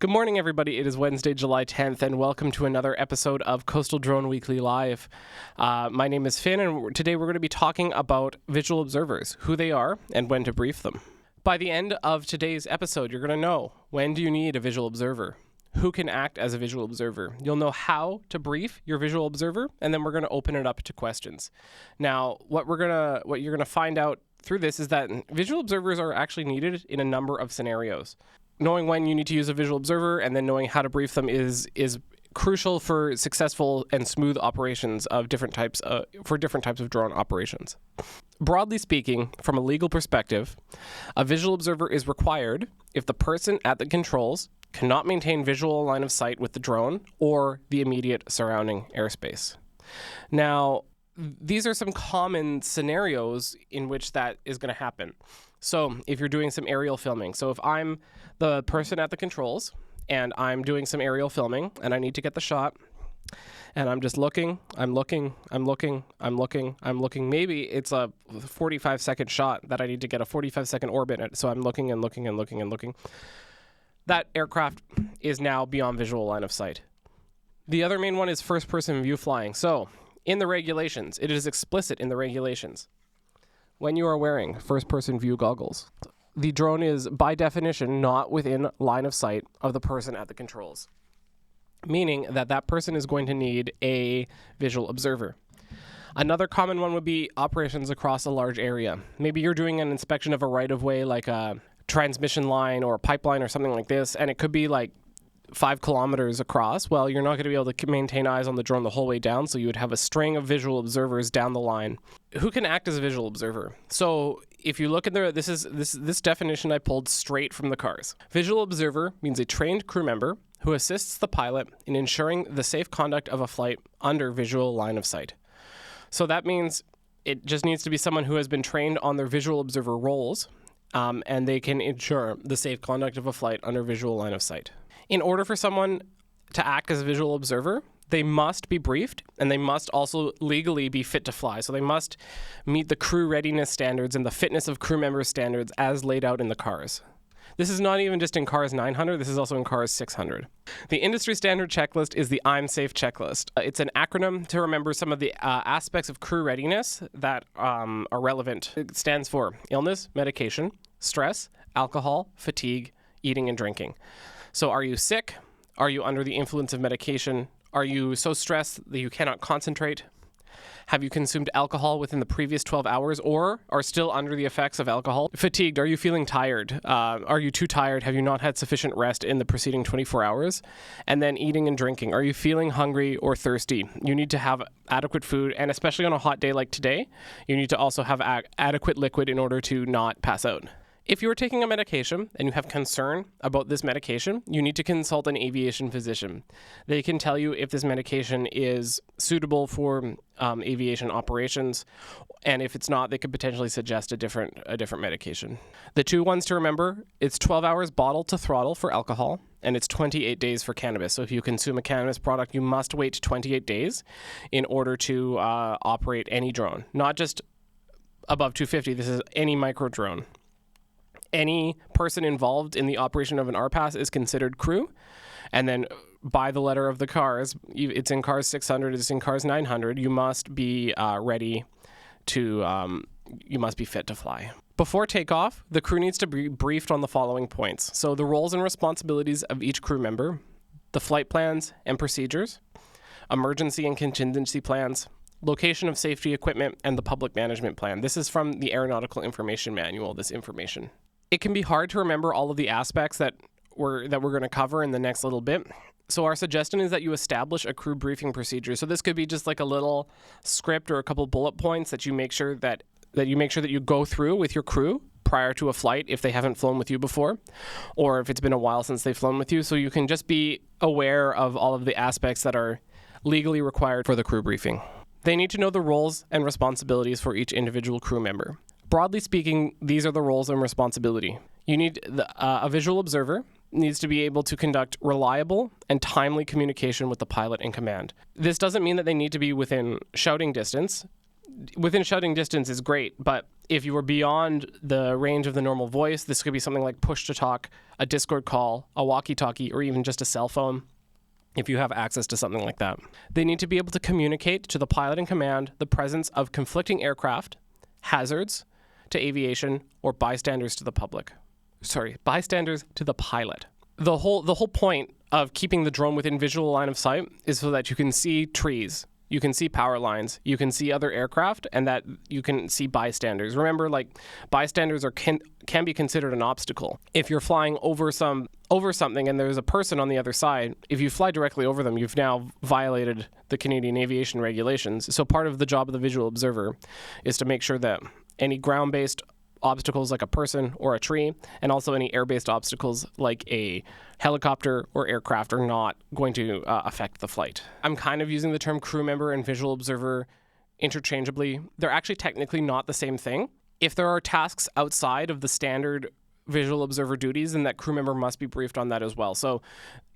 Good morning, everybody. It is Wednesday, July 10th, and welcome to another episode of Coastal Drone Weekly Live. My name is Finn, and today we're going to be talking about visual observers, who they are, and when to brief them. By the end of today's episode, you're going to know when do you need a visual observer, who can act as a visual observer. You'll know how to brief your visual observer, and then we're going to open it up to questions. Now, what you're going to find out through this is that visual observers are actually needed in a number of scenarios. Knowing when you need to use a visual observer and then knowing how to brief them is crucial for successful and smooth operations of different types of drone operations. Broadly speaking, from a legal perspective, a visual observer is required if the person at the controls cannot maintain visual line of sight with the drone or the immediate surrounding airspace. Now, these are some common scenarios in which that is going to happen. So if you're doing some aerial filming, so if I'm the person at the controls and I'm doing some aerial filming and I need to get the shot and I'm just looking, I'm looking. Maybe it's a 45-second shot that I need to get a 45-second orbit at. So I'm looking and looking. That aircraft is now beyond visual line of sight. The other main one is first-person view flying. So in the regulations, it is explicit in the regulations. When you are wearing first-person view goggles, the drone is, by definition, not within line of sight of the person at the controls, meaning that that person is going to need a visual observer. Another common one would be operations across a large area. Maybe you're doing an inspection of a right-of-way, like a transmission line or a pipeline or something like this, and it could be like 5 kilometers across. Well, you're not going to be able to maintain eyes on the drone the whole way down, so you would have a string of visual observers down the line. Who can act as a visual observer? So if you look at this definition I pulled straight from the CARS. Visual observer means a trained crew member who assists the pilot in ensuring the safe conduct of a flight under visual line of sight. So that means it just needs to be someone who has been trained on their visual observer roles, and they can ensure the safe conduct of a flight under visual line of sight. In order for someone to act as a visual observer, they must be briefed, and they must also legally be fit to fly. So they must meet the crew readiness standards and the fitness of crew member standards as laid out in the CARS. This is not even just in CARS 900, this is also in CARS 600. The industry standard checklist is the I'm Safe checklist. It's an acronym to remember some of the aspects of crew readiness that are relevant. It stands for illness, medication, stress, alcohol, fatigue, eating and drinking. So are you sick? Are you under the influence of medication? Are you so stressed that you cannot concentrate? Have you consumed alcohol within the previous 12 hours or are still under the effects of alcohol? Fatigued, are you feeling tired? Are you too tired? Have you not had sufficient rest in the preceding 24 hours? And then eating and drinking. Are you feeling hungry or thirsty? You need to have adequate food, and especially on a hot day like today, you need to also have adequate liquid in order to not pass out. If you are taking a medication and you have concern about this medication, you need to consult an aviation physician. They can tell you if this medication is suitable for aviation operations, and if it's not, they could potentially suggest a different medication. The two ones to remember, it's 12 hours bottle to throttle for alcohol, and it's 28 days for cannabis. So if you consume a cannabis product, you must wait 28 days in order to operate any drone. Not just above 250, this is any micro drone. Any person involved in the operation of an RPAS is considered crew. And then by the letter of the CARS, it's in CARS 600, it's in CARS 900, you must be ready to, you must be fit to fly. Before takeoff, the crew needs to be briefed on the following points. So the roles and responsibilities of each crew member, the flight plans and procedures, emergency and contingency plans, location of safety equipment, and the public management plan. This is from the Aeronautical Information Manual, this information. It can be hard to remember all of the aspects that we're going to cover in the next little bit. So our suggestion is that you establish a crew briefing procedure. So this could be just like a little script or a couple bullet points that you make sure that you go through with your crew prior to a flight if they haven't flown with you before, or if it's been a while since they've flown with you. So you can just be aware of all of the aspects that are legally required for the crew briefing. They need to know the roles and responsibilities for each individual crew member. Broadly speaking, these are the roles and responsibility. You need a visual observer needs to be able to conduct reliable and timely communication with the pilot in command. This doesn't mean that they need to be within shouting distance. within shouting distance is great, but if you were beyond the range of the normal voice, this could be something like push-to-talk, a Discord call, a walkie-talkie, or even just a cell phone, if you have access to something like that. They need to be able to communicate to the pilot in command the presence of conflicting aircraft, hazards to aviation, or bystanders to the public. Bystanders to the pilot. The whole point of keeping the drone within visual line of sight is so that you can see trees, you can see power lines, you can see other aircraft, and that you can see bystanders. Remember, like, bystanders can be considered an obstacle. If you're flying over something and there's a person on the other side, if you fly directly over them, you've now violated the Canadian aviation regulations. So part of the job of the visual observer is to make sure that any ground-based obstacles like a person or a tree, and also any air-based obstacles like a helicopter or aircraft are not going to affect the flight. I'm kind of using the term crew member and visual observer interchangeably. They're actually technically not the same thing. If there are tasks outside of the standard visual observer duties, then that crew member must be briefed on that as well. So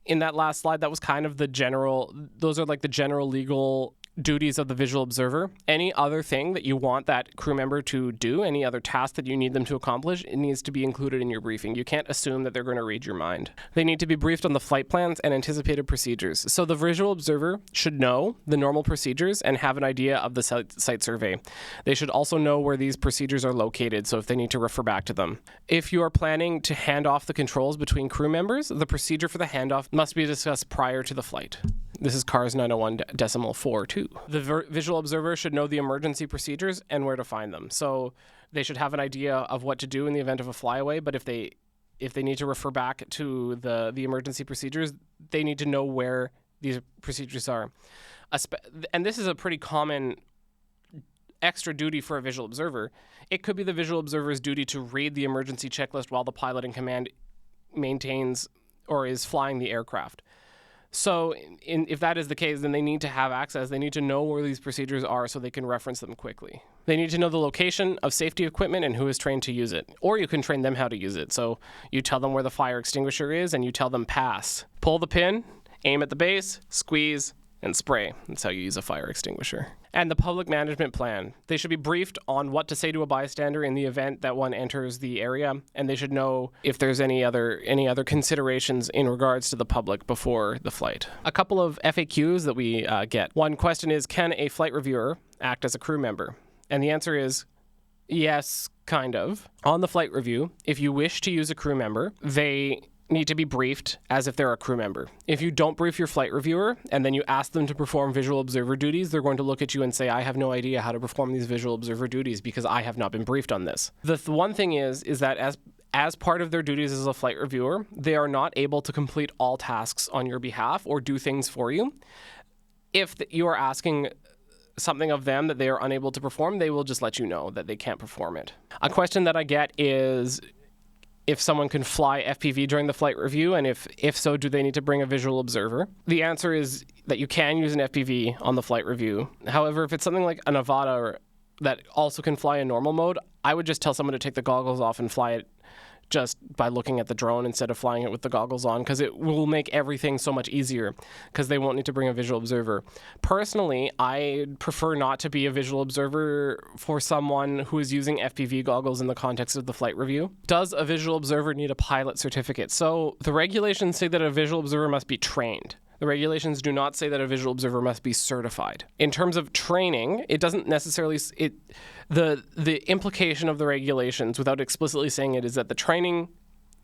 in that last slide, that was kind of those are like the general legal duties of the visual observer. Any other thing that you want that crew member to do, any other task that you need them to accomplish, it needs to be included in your briefing. You can't assume that they're going to read your mind. They need to be briefed on the flight plans and anticipated procedures. So the visual observer should know the normal procedures and have an idea of the site survey. They should also know where these procedures are located, so if they need to refer back to them. If you are planning to hand off the controls between crew members, the procedure for the handoff must be discussed prior to the flight. This is CARS 901.42. The visual observer should know the emergency procedures and where to find them. So they should have an idea of what to do in the event of a flyaway, but if they need to refer back to the emergency procedures, they need to know where these procedures are. And this is a pretty common extra duty for a visual observer. It could be the visual observer's duty to read the emergency checklist while the pilot in command maintains or is flying the aircraft. So if that is the case, then they need to have access. They need to know where these procedures are so they can reference them quickly. They need to know the location of safety equipment and who is trained to use it. Or you can train them how to use it. So you tell them where the fire extinguisher is and you tell them pass. Pull the pin, aim at the base, squeeze, and spray. That's how you use a fire extinguisher. And the public management plan. They should be briefed on what to say to a bystander in the event that one enters the area, and they should know if there's any other considerations in regards to the public before the flight. A couple of FAQs that we get. One question is, can a flight reviewer act as a crew member? And the answer is yes, kind of. On the flight review, if you wish to use a crew member, they need to be briefed as if they're a crew member. If you don't brief your flight reviewer and then you ask them to perform visual observer duties, they're going to look at you and say, I have no idea how to perform these visual observer duties because I have not been briefed on this. The one thing is that as part of their duties as a flight reviewer, they are not able to complete all tasks on your behalf or do things for you. If you are asking something of them that they are unable to perform, they will just let you know that they can't perform it. A question that I get is, if someone can fly FPV during the flight review, and if so, do they need to bring a visual observer? The answer is that you can use an FPV on the flight review. However, if it's something like a Nevada that also can fly in normal mode, I would just tell someone to take the goggles off and fly it just by looking at the drone instead of flying it with the goggles on, because it will make everything so much easier because they won't need to bring a visual observer. Personally, I prefer not to be a visual observer for someone who is using FPV goggles in the context of the flight review. Does a visual observer need a pilot certificate? So the regulations say that a visual observer must be trained. The regulations do not say that a visual observer must be certified. In terms of training, it doesn't necessarily... The implication of the regulations, without explicitly saying it, is that the training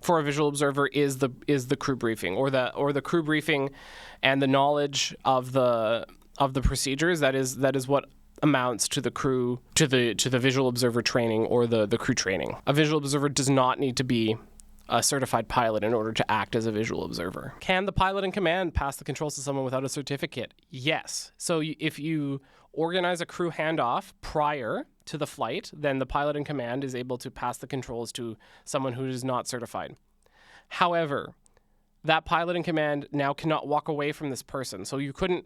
for a visual observer is the crew briefing, or the crew briefing and the knowledge of the procedures. That is what amounts to the crew to the visual observer training or the crew training. A visual observer does not need to be a certified pilot in order to act as a visual observer. Can the pilot in command pass the controls to someone without a certificate? Yes. So if you organize a crew handoff prior to the flight, then the pilot in command is able to pass the controls to someone who is not certified. However, that pilot in command now cannot walk away from this person. So you could,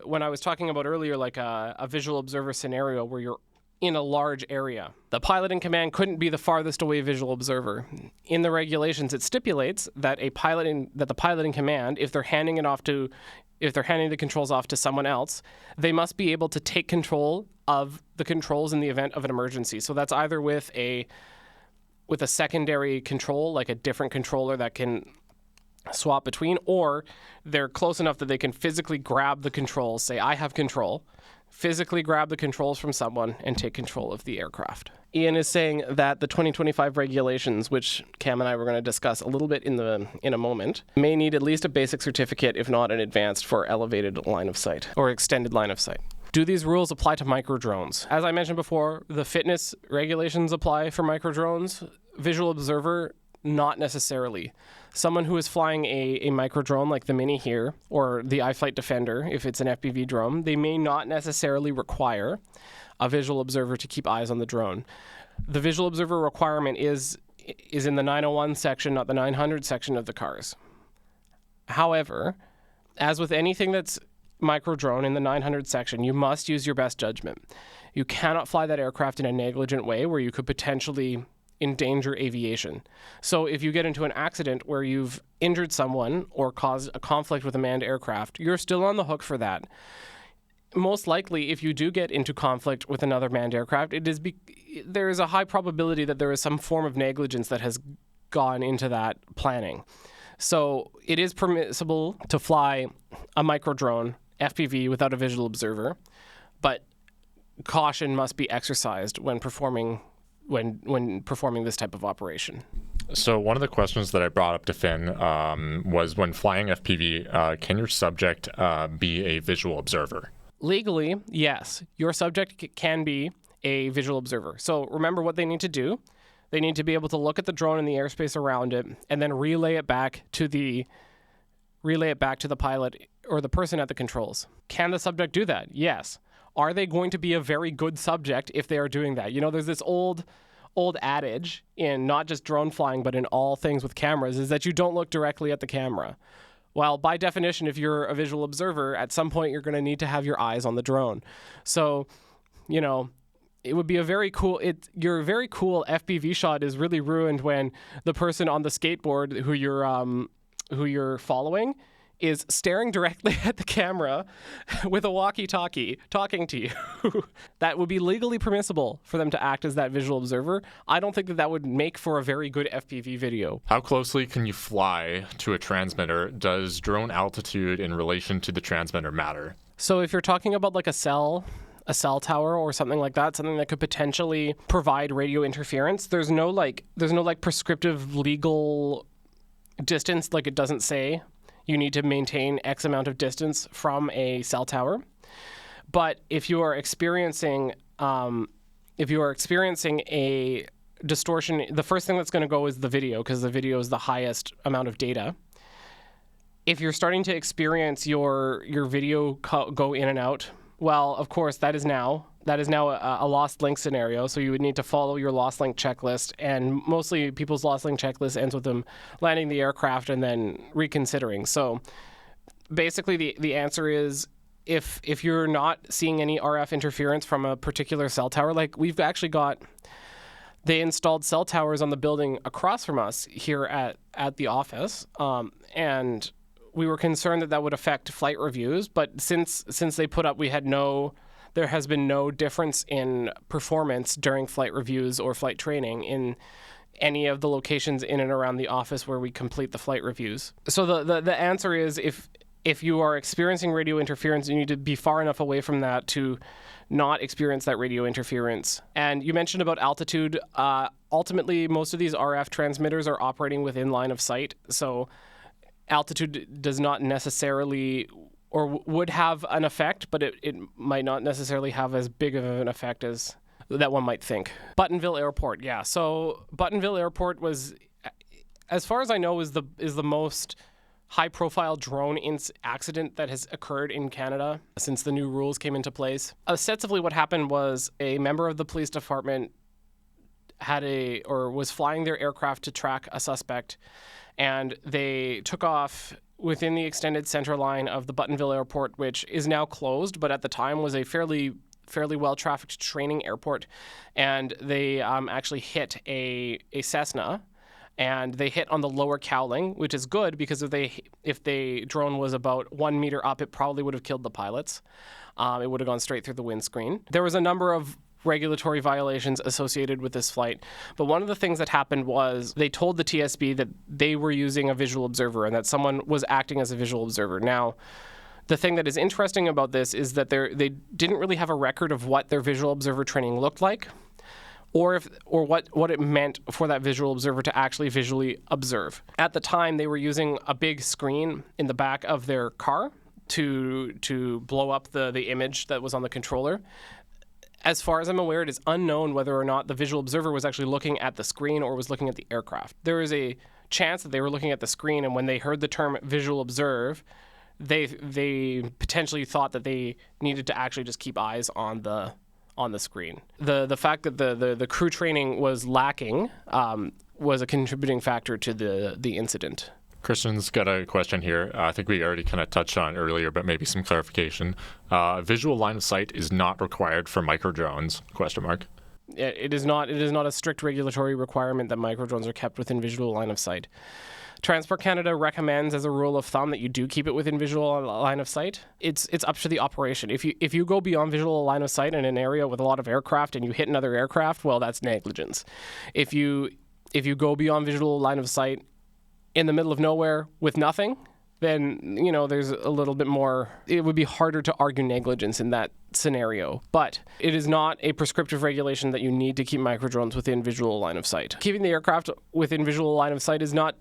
when I was talking about earlier, like a visual observer scenario where you're in a large area, the pilot in command couldn't be the farthest away visual observer. In the regulations, it stipulates that the pilot in command, if they're handing it off to if they're handing the controls off to someone else, they must be able to take control of the controls in the event of an emergency. So that's either with a secondary control, like a different controller that can swap between, or they're close enough that they can physically grab the controls, say, I have control, physically grab the controls from someone and take control of the aircraft. Ian is saying that the 2025 regulations, which Cam and I were going to discuss a little bit in a moment, may need at least a basic certificate, if not an advanced, for elevated line of sight or extended line of sight. Do these rules apply to micro drones? As I mentioned before, the fitness regulations apply for micro drones. Visual observer, not necessarily. Someone who is flying a micro drone like the Mini here, or the iFlight Defender, if it's an FPV drone, they may not necessarily require a visual observer to keep eyes on the drone. The visual observer requirement is in the 901 section, not the 900 section of the cars. However, as with anything that's micro drone in the 900 section, you must use your best judgment. You cannot fly that aircraft in a negligent way where you could potentially endanger aviation. So if you get into an accident where you've injured someone or caused a conflict with a manned aircraft, you're still on the hook for that. Most likely, if you do get into conflict with another manned aircraft, there is a high probability that there is some form of negligence that has gone into that planning. So it is permissible to fly a micro drone, FPV, without a visual observer, but caution must be exercised when performing this type of operation. So one of the questions that I brought up to Finn was, when flying FPV, can your subject be a visual observer? Legally, yes. Your subject can be a visual observer. So remember what they need to do. They need to be able to look at the drone and the airspace around it, and then relay it back to the pilot or the person at the controls. Can the subject do that? Yes. Are they going to be a very good subject if they are doing that? You know, there's this old adage in not just drone flying, but in all things with cameras, is that you don't look directly at the camera. Well, by definition, if you're a visual observer, at some point you're going to need to have your eyes on the drone. So, you know, it would be your very cool FPV shot is really ruined when the person on the skateboard who you're following is staring directly at the camera with a walkie-talkie talking to you. That would be legally permissible for them to act as that visual observer. I don't think that would make for a very good FPV video. How closely can you fly to a transmitter? Does drone altitude in relation to the transmitter matter? So if you're talking about like a cell tower or something like that, something that could potentially provide radio interference, there's no prescriptive legal distance, like it doesn't say you need to maintain X amount of distance from a cell tower. But if you are experiencing a distortion, the first thing that's going to go is the video, because the video is the highest amount of data. If you're starting to experience your video go in and out, well, of course, that is now a lost link scenario. So you would need to follow your lost link checklist, and mostly people's lost link checklist ends with them landing the aircraft and then reconsidering. So basically, the answer is, if you're not seeing any RF interference from a particular cell tower, like we've actually they installed cell towers on the building across from us here at the office, and we were concerned that would affect flight reviews. But since they put up, there has been no difference in performance during flight reviews or flight training in any of the locations in and around the office where we complete the flight reviews. So the answer is, if you are experiencing radio interference, you need to be far enough away from that to not experience that radio interference. And you mentioned about altitude. Ultimately, most of these RF transmitters are operating within line of sight. So altitude does not necessarily, or would have an effect, but it might not necessarily have as big of an effect as that one might think. Buttonville Airport, yeah. So Buttonville Airport was, as far as I know, is the most high-profile drone accident that has occurred in Canada since the new rules came into place. Ostensibly, what happened was a member of the police department was flying their aircraft to track a suspect, and they took off within the extended center line of the Buttonville Airport, which is now closed, but at the time was a fairly well-trafficked training airport. And they actually hit a Cessna and they hit on the lower cowling, which is good because if the drone was about 1 meter up, it probably would have killed the pilots. It would have gone straight through the windscreen. There was a number of regulatory violations associated with this flight, but one of the things that happened was they told the TSB that they were using a visual observer and that someone was acting as a visual observer. Now, the thing that is interesting about this is that they didn't really have a record of what their visual observer training looked like, or what it meant for that visual observer to actually visually observe. At the time, they were using a big screen in the back of their car to blow up the image that was on the controller. As far as I'm aware, it is unknown whether or not the visual observer was actually looking at the screen or was looking at the aircraft. There is a chance that they were looking at the screen, and when they heard the term visual observe, they potentially thought that they needed to actually just keep eyes on the screen. The fact that the crew training was lacking was a contributing factor to the incident. Christian's got a question here. I think we already kind of touched on it earlier, but maybe some clarification. Visual line of sight is not required for micro drones? ? It is not a strict regulatory requirement that micro drones are kept within visual line of sight. Transport Canada recommends as a rule of thumb that you do keep it within visual line of sight. It's up to the operation. If you go beyond visual line of sight in an area with a lot of aircraft and you hit another aircraft, well, that's negligence. If you go beyond visual line of sight in the middle of nowhere with nothing, then, there's a little bit more, it would be harder to argue negligence in that scenario. But it is not a prescriptive regulation that you need to keep microdrones within visual line of sight. Keeping the aircraft within visual line of sight is not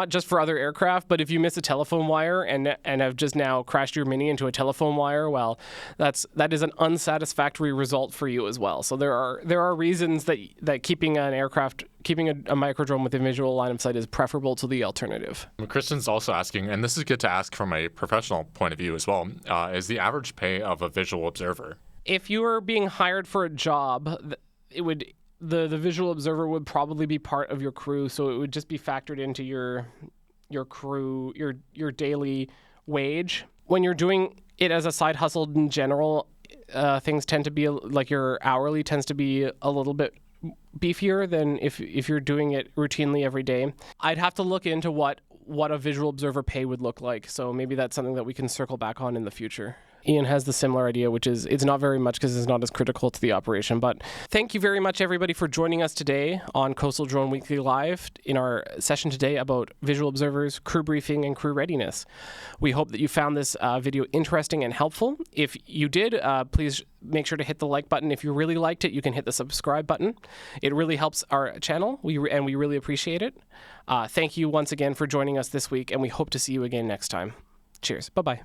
just for other aircraft, but if you miss a telephone wire and have just now crashed your Mini into a telephone wire, well, that is an unsatisfactory result for you as well. So there are reasons that keeping a microdrone within visual line of sight is preferable to the alternative. Kristen's also asking, and this is good to ask from a professional point of view as well, is the average pay of a visual observer? If you are being hired for a job, the visual observer would probably be part of your crew, so it would just be factored into your crew, your daily wage. When you're doing it as a side hustle in general, things tend to be like your hourly tends to be a little bit beefier than if you're doing it routinely every day. I'd have to look into what a visual observer pay would look like, so maybe that's something that we can circle back on in the future. Ian has the similar idea, which is it's not very much because it's not as critical to the operation. But thank you very much, everybody, for joining us today on Coastal Drone Weekly Live in our session today about visual observers, crew briefing, and crew readiness. We hope that you found this video interesting and helpful. If you did, please make sure to hit the like button. If you really liked it, you can hit the subscribe button. It really helps our channel, and we really appreciate it. Thank you once again for joining us this week, and we hope to see you again next time. Cheers. Bye-bye.